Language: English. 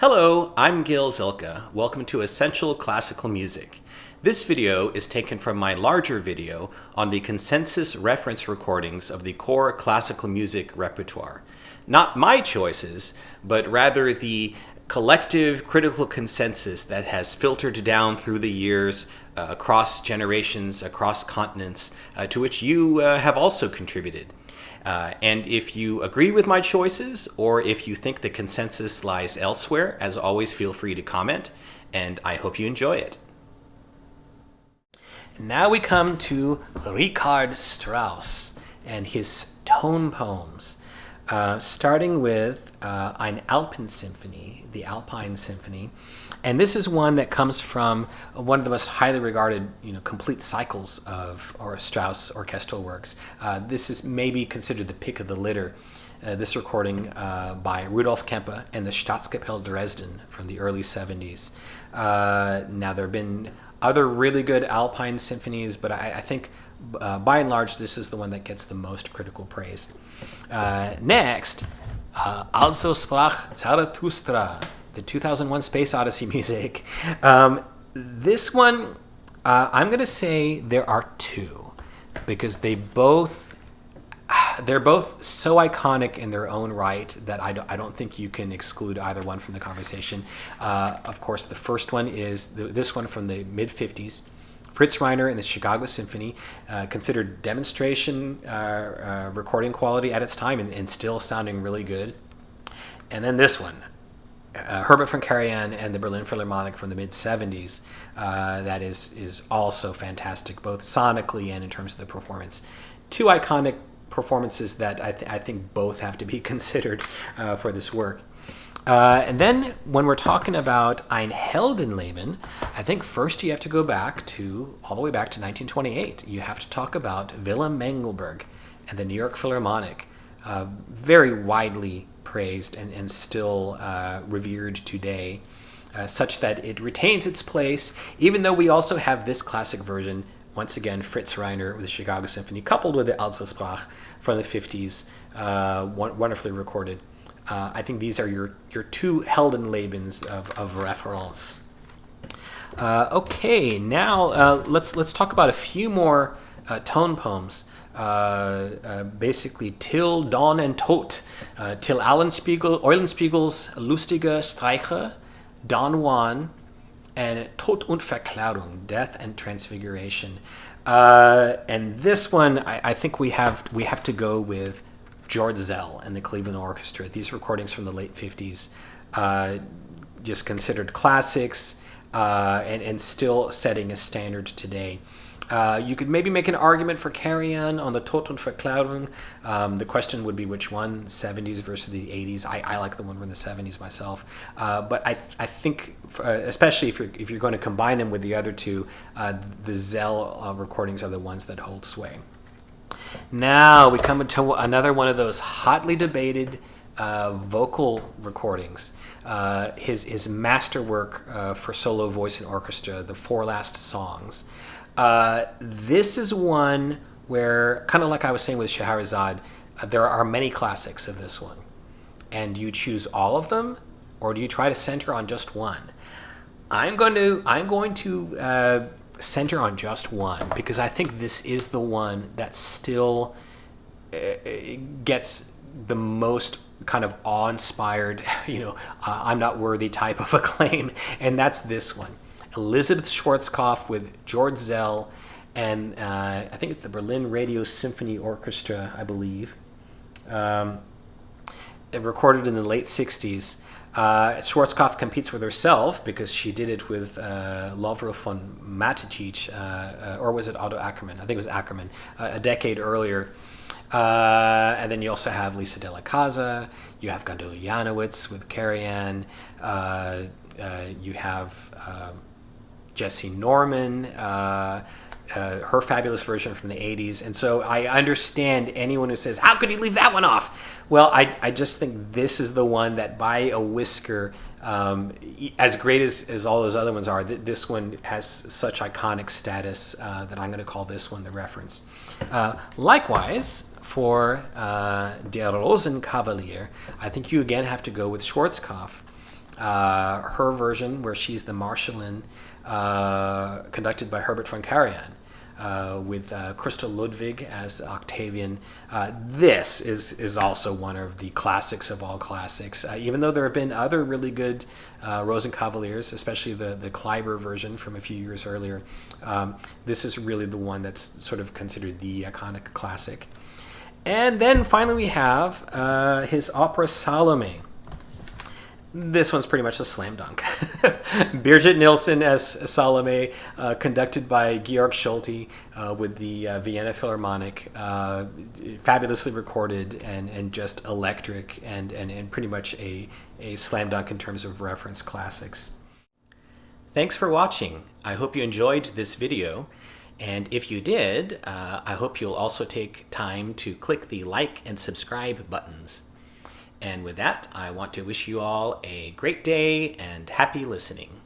Hello, I'm Gil Zilkha. Welcome to Essential Classical Music. This video is taken from my larger video on the consensus reference recordings of the core classical music repertoire. Not my choices, but rather the collective critical consensus that has filtered down through the years, across generations, across continents, to which you have also contributed. And if you agree with my choices, or if you think the consensus lies elsewhere, as always, feel free to comment, and I hope you enjoy it. Now we come to Richard Strauss and his tone poems, starting with Eine Alpensinfonie, the Alpine Symphony. And this is one that comes from one of the most highly regarded, complete cycles of Strauss orchestral works. This is maybe considered the pick of the litter. This recording by Rudolf Kempe and the Staatskapelle Dresden from the early 70s. Now, there have been other really good Alpine symphonies, but I think by and large this is the one that gets the most critical praise. Next, Also sprach Zarathustra, the 2001 Space Odyssey music. This one, I'm going to say there are two, because they're both so iconic in their own right that I don't think you can exclude either one from the conversation. Of course, the first one is this one from the mid-50s. Fritz Reiner and the Chicago Symphony, considered demonstration recording quality at its time and still sounding really good. And then this one, Herbert von Karajan and the Berlin Philharmonic from the mid-70s, that is also fantastic, both sonically and in terms of the performance. Two iconic performances that I think both have to be considered for this work. And then when we're talking about Ein Heldenleben, I think first you have to go all the way back to 1928. You have to talk about Wilhelm Mengelberg and the New York Philharmonic, very widely praised and still revered today, such that it retains its place, even though we also have this classic version, once again, Fritz Reiner with the Chicago Symphony, coupled with the Also sprach from the 50s, wonderfully recorded. I think these are your two Heldenlebens of reference. Okay, now let's talk about a few more tone poems. Basically, Till, Dawn and Tod, Till Eulenspiegels, lustige Streiche, Don Juan, and Tod und Verklärung, Death and Transfiguration. And this one, I think we have to go with George Szell and the Cleveland Orchestra. These recordings from the late 50s, just considered classics, and still setting a standard today. You could maybe make an argument for Karajan on the Tod und Verklärung. The question would be which one, 70s versus the 80s. I like the one from the 70s myself. But I think, especially if you're going to combine them with the other two, the Szell recordings are the ones that hold sway. Now we come to another one of those hotly debated vocal recordings. His masterwork for solo voice and orchestra, The Four Last Songs. This is one where, kind of like I was saying with Scheherazade, there are many classics of this one. And do you choose all of them, or do you try to center on just one? I'm going to center on just one, because I think this is the one that still gets the most kind of awe-inspired, I'm not worthy type of acclaim, and that's this one. Elizabeth Schwarzkopf with George Szell and I think it's the Berlin Radio Symphony Orchestra, I believe. It recorded in the late 60s. Schwarzkopf competes with herself because she did it with Lovro von Matetic, or was it Otto Ackermann? I think it was Ackermann, a decade earlier. And then you also have Lisa Della Casa, you have Gondola Janowitz with Karajan, you have Jesse Norman, her fabulous version from the 80s. And so I understand anyone who says, how could you leave that one off? Well, I just think this is the one that by a whisker, as great as all those other ones are, this one has such iconic status that I'm going to call this one the reference. Likewise, for Der Rosenkavalier, I think you again have to go with Schwarzkopf. Her version, where she's the Marschallin, conducted by Herbert von Karajan, with Christa Ludwig as Octavian. This is also one of the classics of all classics, even though there have been other really good Rosenkavaliers, especially the Kleiber version from a few years earlier. This is really the one that's sort of considered the iconic classic. And then finally we have his opera Salome. This one's pretty much a slam dunk. Birgit Nilsson as Salome, conducted by Georg Schulte with the Vienna Philharmonic, fabulously recorded and just electric and pretty much a slam dunk in terms of reference classics. Thanks for watching. I hope you enjoyed this video. And if you did, I hope you'll also take time to click the like and subscribe buttons. And with that, I want to wish you all a great day and happy listening.